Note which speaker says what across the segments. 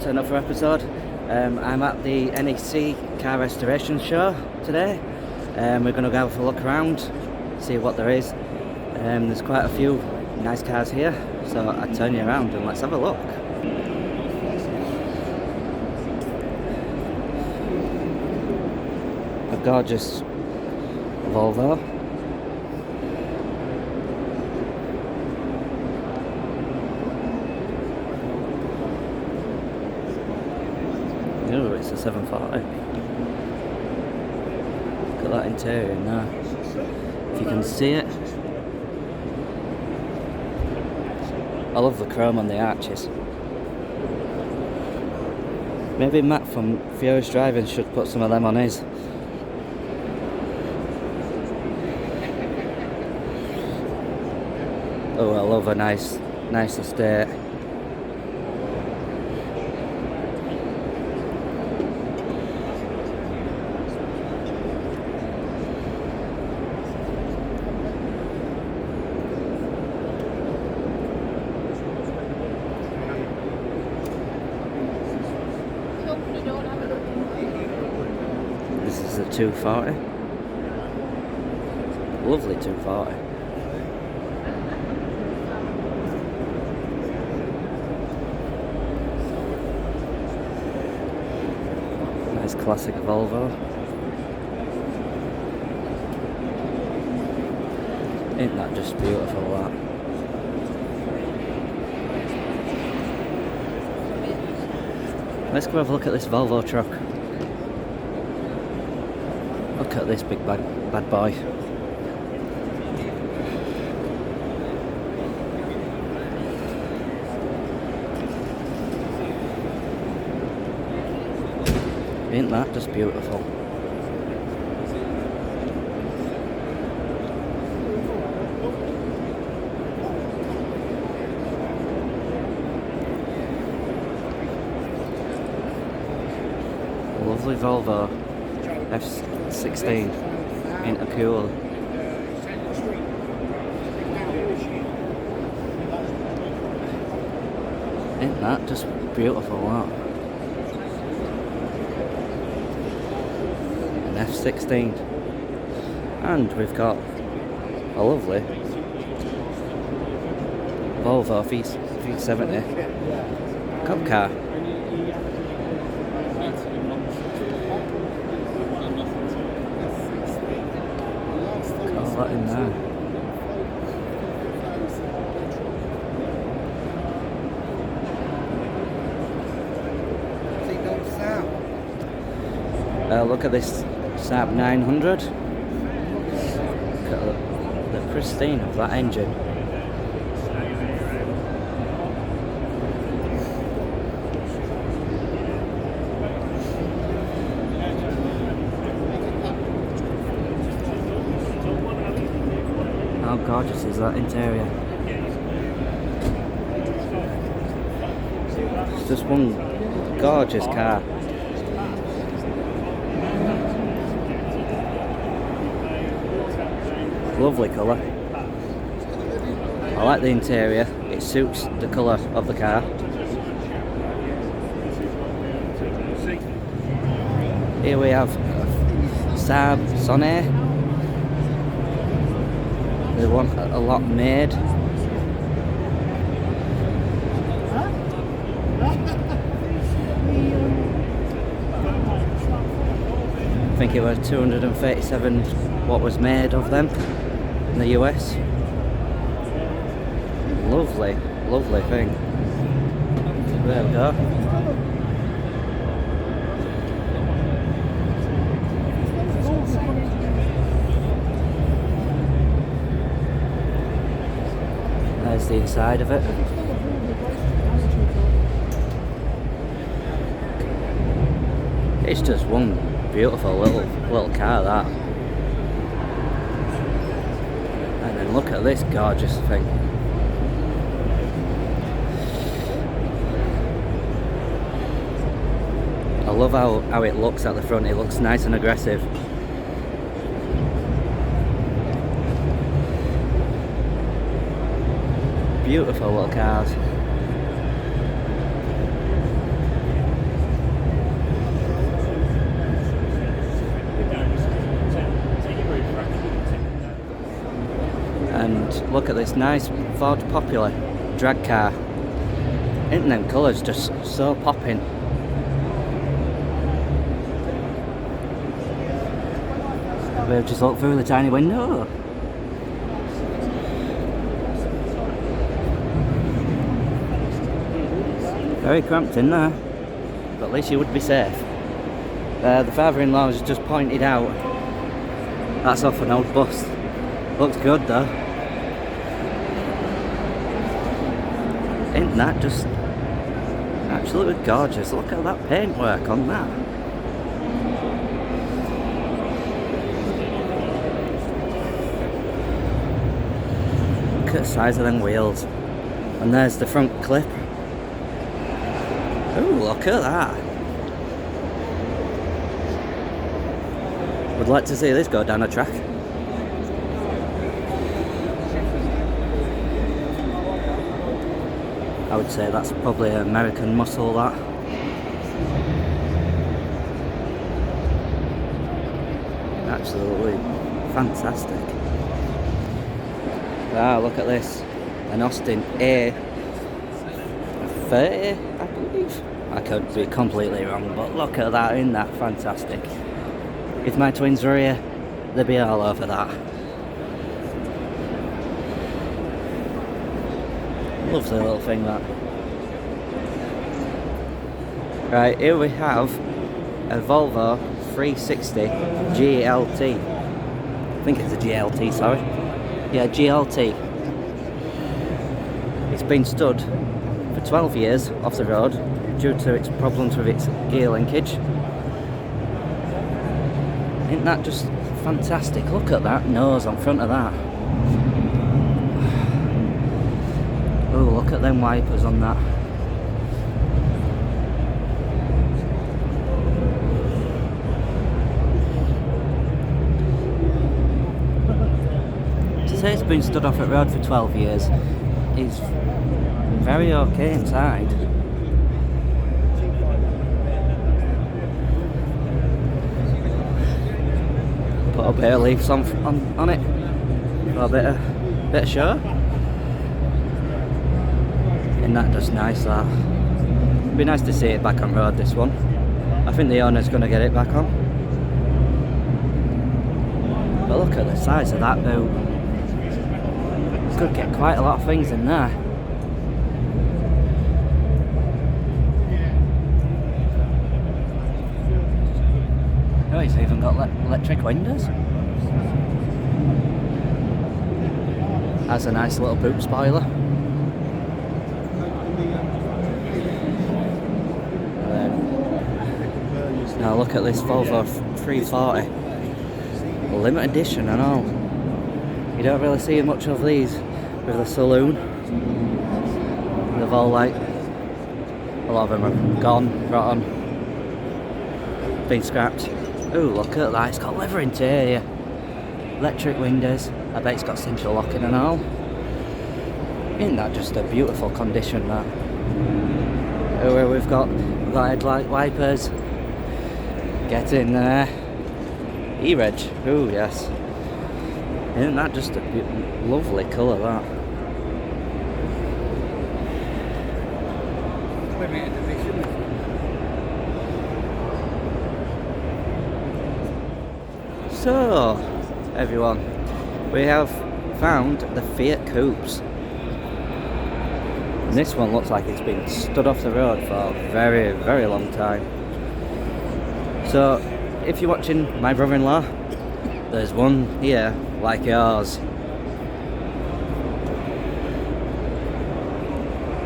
Speaker 1: to another episode. I'm at the NEC Car Restoration Show today. We're going to go have a look around, see what there is. There's quite a few nice cars here, so I'll turn you around and let's have a look. A gorgeous Volvo. Oh, it's a 740. Look at that interior in there. If you can see it. I love the chrome on the arches. Maybe Matt from Furious Driving should put some of them on his. Oh, I love a nice estate. This is a 240. Lovely 240. Nice classic Volvo. Ain't that just beautiful, that? Let's go have a look at this Volvo truck. Look at this big bad boy. Ain't that just beautiful? Lovely Volvo F16. Ain't it cool? Ain't that just beautiful, that? An F16. And we've got a lovely Volvo V70 cop car. That in there. Look at this Saab 900. Look at the pristine of that engine. How gorgeous is that interior? It's just one gorgeous car. Lovely colour. I like the interior. It suits the colour of the car. Here we have Saab Sonne. They want a lot made. I think it was 237 what was made of them in the US. Lovely, lovely thing. There we go. There's the inside of it. It's just one beautiful little car, that. And then look at this gorgeous thing. I love how it looks at the front. It looks nice and aggressive. Beautiful little cars. look at this nice Ford Popular drag car. Isn't them colours just so popping? We'll just look through the tiny window. Very cramped in there, but at least you would be safe. The father-in-law has just pointed out that's off an old bus. Looks good though. Isn't that just absolutely gorgeous? Look at that paintwork on that. Look at the size of them wheels. And there's the front clip. Ooh, look at that. Would like to see this go down a track. I would say that's probably American muscle, that. Absolutely fantastic. Ah, look at this. An Austin A30, I believe. I could be completely wrong, but look at that, isn't that fantastic? If my twins were here, they'd be all over that. Lovely little thing, that. Right, here we have a Volvo 360 GLT. I think it's a GLT, sorry. Yeah, GLT. It's been stood for 12 years off the road due to its problems with its gear linkage. Isn't that just fantastic? Look at that nose on front of that. Oh, look at them wipers on that. To say it's been stood off at road for 12 years is very okay inside. Put a bit of leaves on it for a bit of show. And that just nice, that. It'd be nice to see it back on road, this one. I think the owner's going to get it back on. But look at the size of that boot. Could get quite a lot of things in there. Oh, it's even got electric windows. Has a nice little boot spoiler. Now look at this Volvo 340. Limited edition, I know. You don't really see much of these with the saloon. They've all, like, a lot of them are gone, rotten, been scrapped. Ooh, look at that, it's got leather interior, electric windows. I bet it's got central locking and all. Isn't that just a beautiful condition, that? Where we've got headlight wipers. Get in there. E-reg. Ooh, yes. Isn't that just a lovely colour, that? So, everyone, we have found the Fiat Coupes. And this one looks like it's been stood off the road for a very, very long time. So, if you're watching my brother-in-law, there's one here like yours.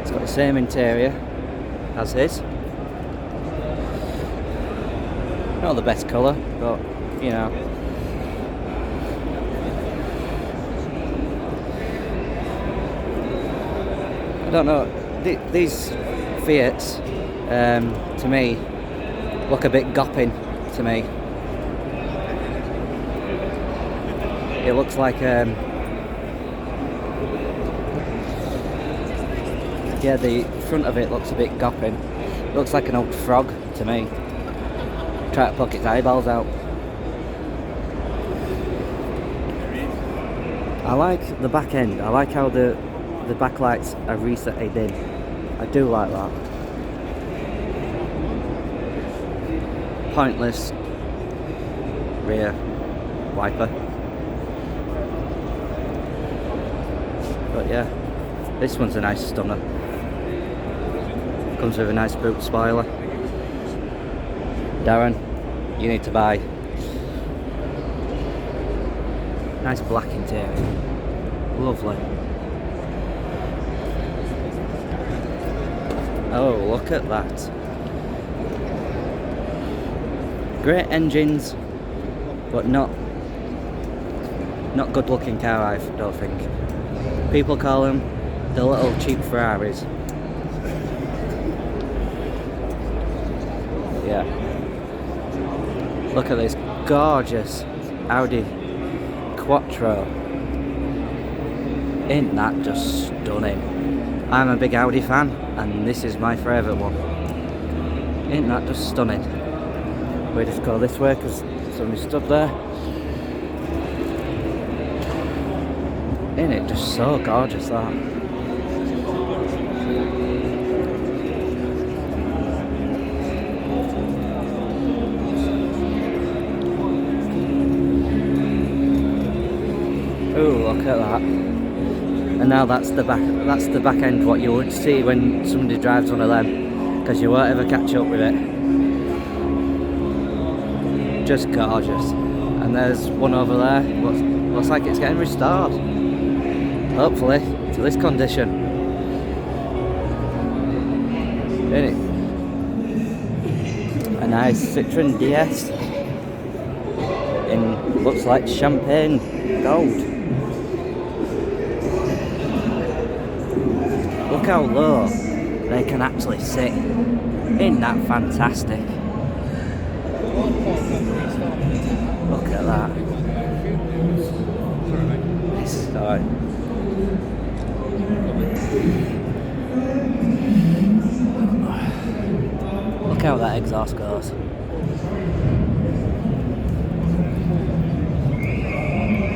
Speaker 1: It's got the same interior as his. Not the best colour, but you know. I don't know. These Fiats, to me, look a bit gopping to me. It looks like yeah, the front of it looks a bit gopping. It looks like an old frog to me. Try to poke its eyeballs out. I like the back end. I like how the backlights are resetted in. I do like that. Pointless rear wiper. But yeah, this one's a nice stunner. Comes with a nice boot spoiler. Darren, you need to buy. Nice black interior. Lovely. Oh, look at that. Great engines, but not good looking car, I don't think. People call them the little cheap Ferraris. Yeah. Look at this gorgeous Audi Quattro. Ain't that just stunning? I'm a big Audi fan, and this is my favourite one. Ain't that just stunning? We just go this way because somebody stood there. Ain't it just so gorgeous, that? Ooh, look at that. And now that's the back end, what you would see when somebody drives one of them, because you won't ever catch up with it. Just gorgeous. And there's one over there. Looks like it's getting restored. Hopefully to this condition. Ain't it? A nice Citroen DS in looks like champagne gold. Look how low they can actually sit. Ain't that fantastic? Look at that. Sorry. Look how that exhaust goes.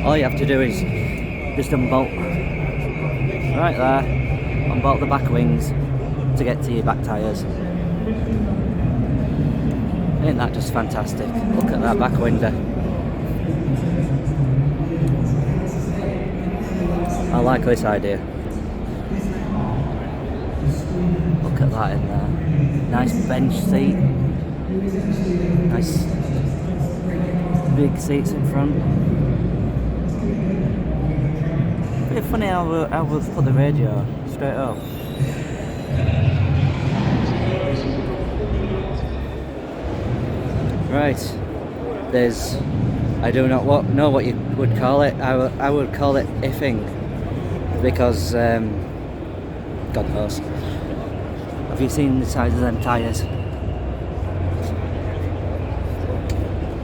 Speaker 1: All you have to do is just unbolt right there, unbolt the back wings to get to your back tyres. Ain't that just fantastic? Look at that back window. I like this idea. Look at that in there. Nice bench seat. Nice big seats in front. Pretty funny how we've put the radio straight up. Right. There's, I do not know what you would call it. I would call it iffing, because God knows. Have you seen the size of them tyres?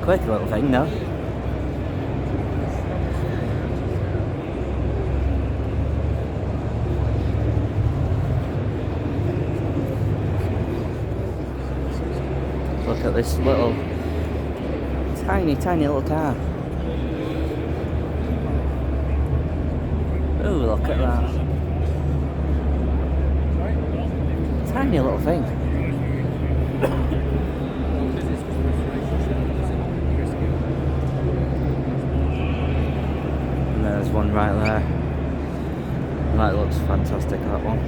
Speaker 1: Quick little thing, no? Look at this little tiny little car. Oh, look at that. Tiny little thing. And there's one right there. That looks fantastic, that one.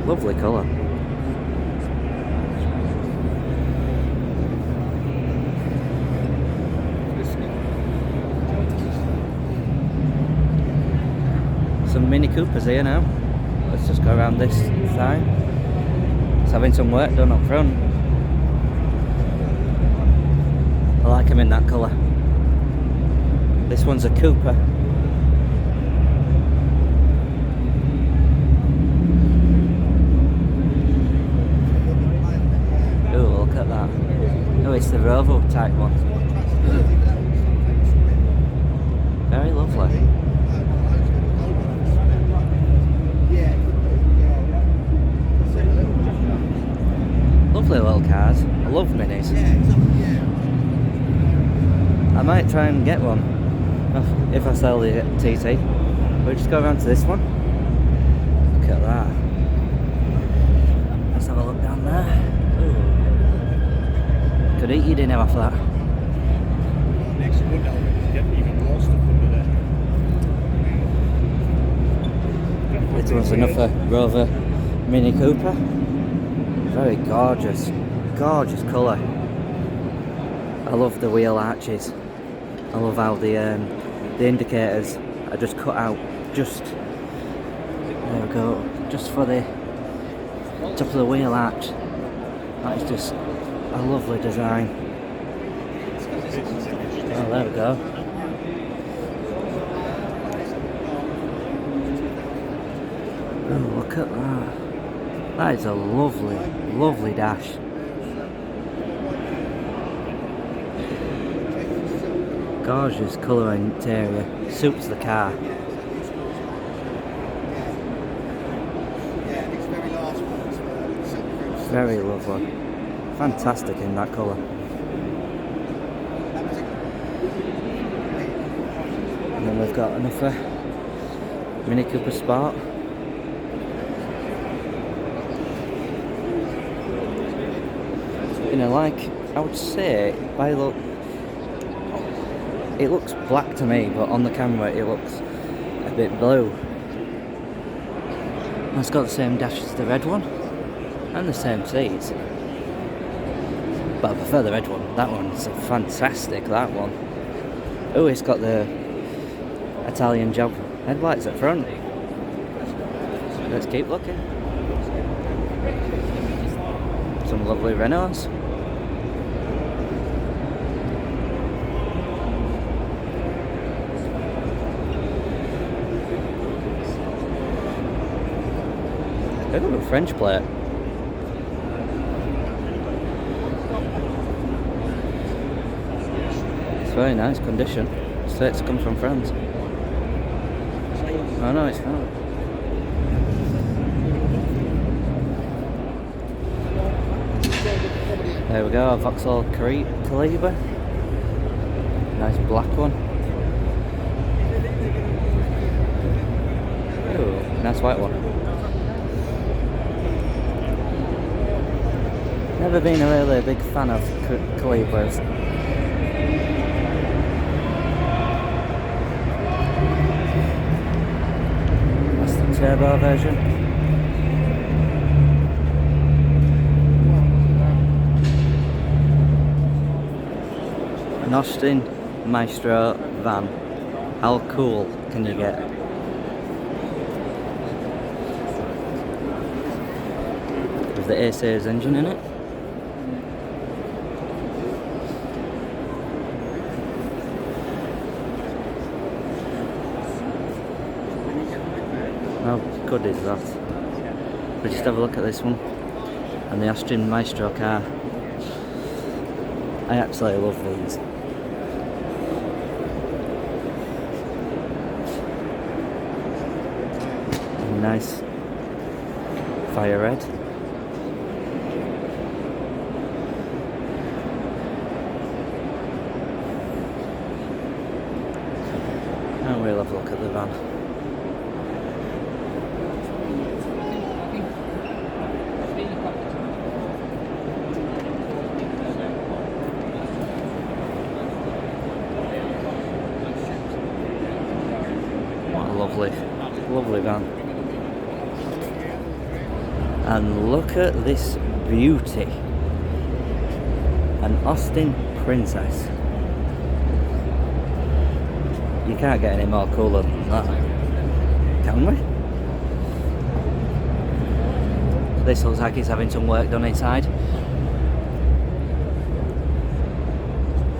Speaker 1: Lovely colour. Some Mini Coopers here now. Let's just go around this side. It's having some work done up front. I like them in that colour. This one's a Cooper. Oh, look at that. Oh, it's the Rovo type one. Very lovely. try and get one if I sell the TT. We'll just go around to this one. Look at that. Let's have a look down there. Ooh. Could eat your dinner off that.
Speaker 2: Next one down, get even more stuff under there.
Speaker 1: This one's another Rover Mini Cooper. Very gorgeous, gorgeous colour. I love the wheel arches. I love how the indicators are just cut out just, there we go, just for the top of the wheel arch. That is just a lovely design. Oh, there we go. Oh, look at that. That is a lovely, lovely dash. Gorgeous colour interior. Suits the car. Very lovely. Fantastic in that colour. And then we've got another Mini Cooper Sport. You know, like I would say, by look, it looks black to me, but on the camera it looks a bit blue. It's got the same dash as the red one, and the same seats. But I prefer the red one. That one's fantastic, that one. Oh, it's got the Italian job headlights at front. Let's keep looking. Some lovely Renaults. They've got a French plate. It's very nice condition. So it's come from France. Oh no, it's not. There we go, a Vauxhall Calibre. Nice black one. Ooh, nice white one. Never been a really big fan of Calibres. That's the turbo version. An Austin Maestro van. How cool can you get? With the A-Series engine in it. How good is that? But just have a look at this one and the Austin Maestro car. I absolutely love these. Nice fire red. And we'll have a look at the van. What a lovely, lovely van. And look at this beauty. An Austin Princess. You can't get any more cooler than that, can we? This looks like it's having some work done inside.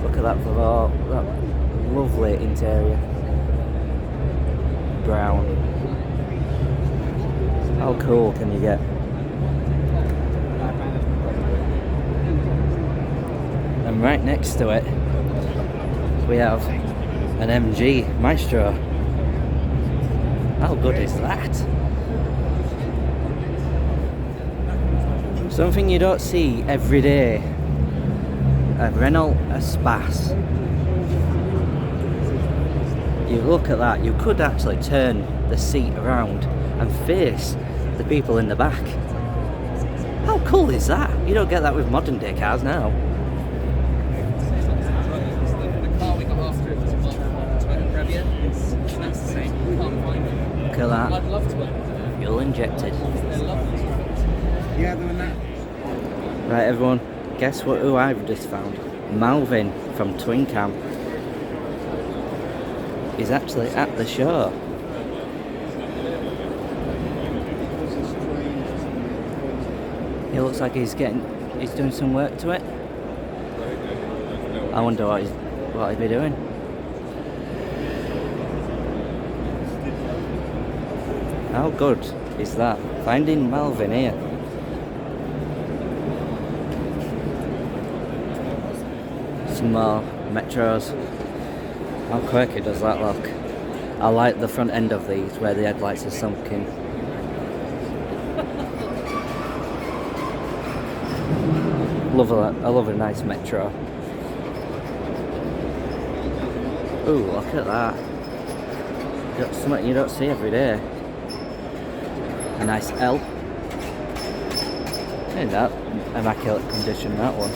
Speaker 1: Look at that for that lovely interior. Brown. How cool can you get? And right next to it we have an MG Maestro. How good is that? Something you don't see every day. A Renault Espace. You look at that, you could actually turn the seat around and face the people in the back. How cool is that? You don't get that with modern day cars now.
Speaker 3: The car we got after it was a Toyota Previa, and that's the same. We can't find it.
Speaker 1: Look at that.
Speaker 3: I'd love to own
Speaker 1: Fuel injected.
Speaker 3: They're lovely.
Speaker 2: Yeah, they're that.
Speaker 1: Right, everyone, guess who I've just found? Malvin from Twin Cam. He's actually at the show. He looks like he's doing some work to it. I wonder what he'd be doing. How good is that? Finding Malvin here. Some more Metros. How quirky does that look? I like the front end of these where the headlights are sunken. I love a nice Metro. Ooh, look at that. That's something you don't see every day. A nice L. Ain't that immaculate condition, that one.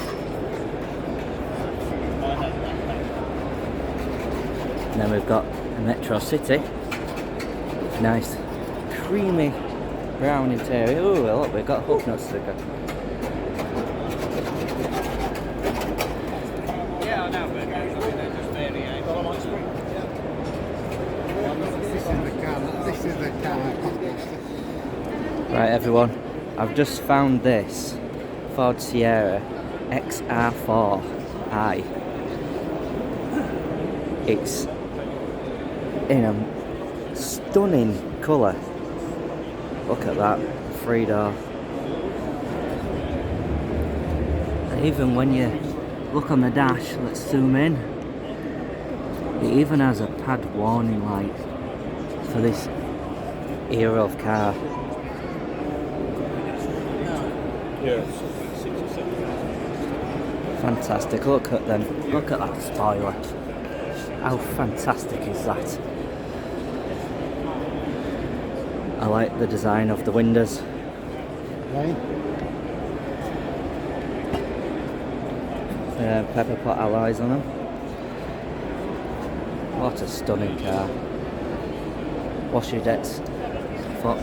Speaker 1: And then we've got a Metro City. Nice creamy brown interior. Ooh, look, we've got a hook nut sticker.
Speaker 3: Yeah, I know, but they're just variations.
Speaker 2: This is the car.
Speaker 1: Right, everyone, I've just found this Ford Sierra XR4i. It's in a stunning colour. Look at that, 3-door. And even when you look on the dash, let's zoom in. It even has a pad warning light for this era of car.
Speaker 2: Yeah.
Speaker 1: Fantastic, look at them, look at that spoiler. How fantastic is that? I like the design of the windows.
Speaker 2: Right.
Speaker 1: Pepper pot alloys on them. What a stunning car. Washer decks, front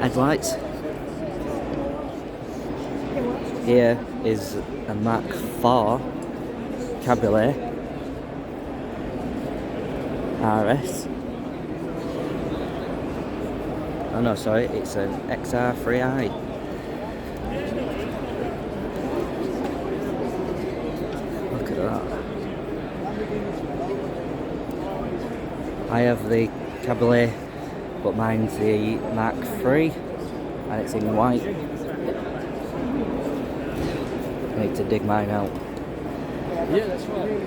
Speaker 1: headlights. Here is a Mark IV Cabriolet RS. Oh no, sorry, it's an XR3i. Look at that. I have the Cabriolet, but mine's the Mark III, and it's in white. I need to dig mine out.
Speaker 3: Yeah, that's right.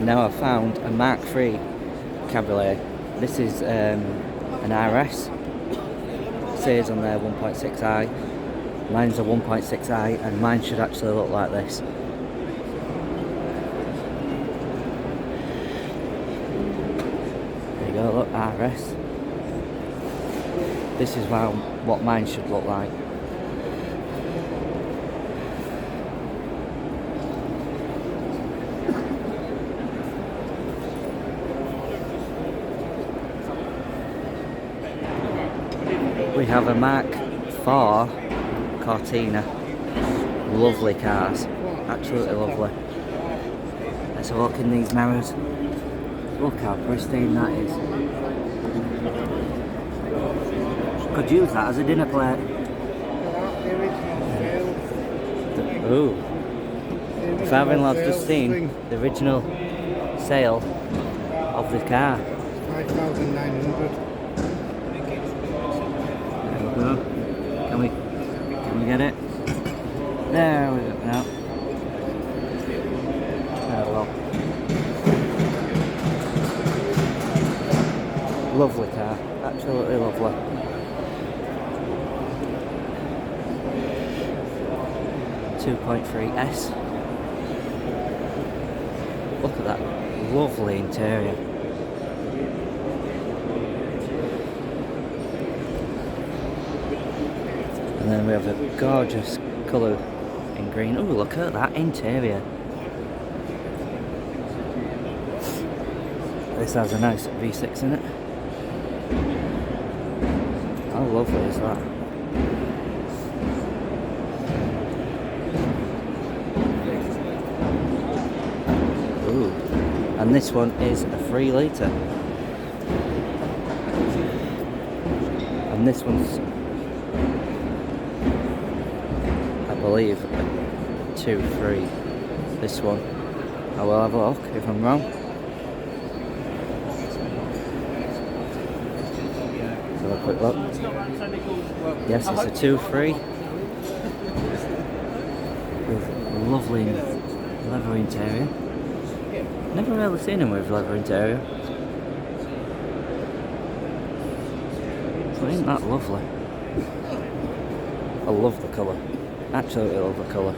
Speaker 1: Now I've found a Mark III Cabriolet. This is an RS. It says on there 1.6i. Mine's a 1.6i, and mine should actually look like this. There you go, look, RS. This is what mine should look like. We have a Mark IV Cortina. Lovely cars, absolutely lovely. Let's have a look in these mirrors. Look how pristine that is. Could use that as a dinner plate. Ooh. The father-in-law's just seen the original sale of the car.
Speaker 2: 5,900.
Speaker 1: Can we get it? There we go. No. Oh well. Lovely car. Absolutely lovely. .3S. Look at that lovely interior. And then we have a gorgeous colour in green. Oh, look at that interior. This has a nice V6 in it. How lovely is that? Ooh. And this one is a 3 litre. And this one's, I believe, a 2.3. This one. I will have a look if I'm wrong. Let's have a quick look. Yes, it's a 2.3. With lovely leather interior. Never really seen him with leather interior. So isn't that lovely? I love the colour. Absolutely love the colour.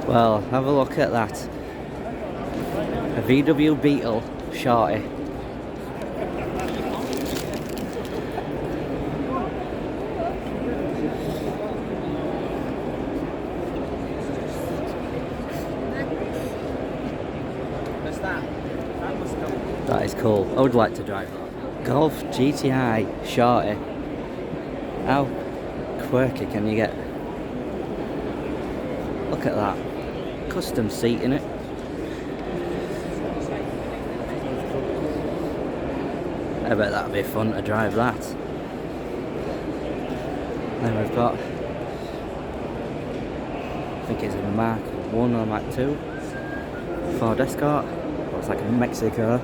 Speaker 1: Well, have a look at that. A VW Beetle Shorty. That is cool. I would like to drive that. Golf GTI Shorty. How quirky can you get? Look at that. Custom seat in it. I bet that'd be fun to drive that. Then we've got, I think it's a Mark 1 or Mark 2 Ford Escort. Looks like a Mexico.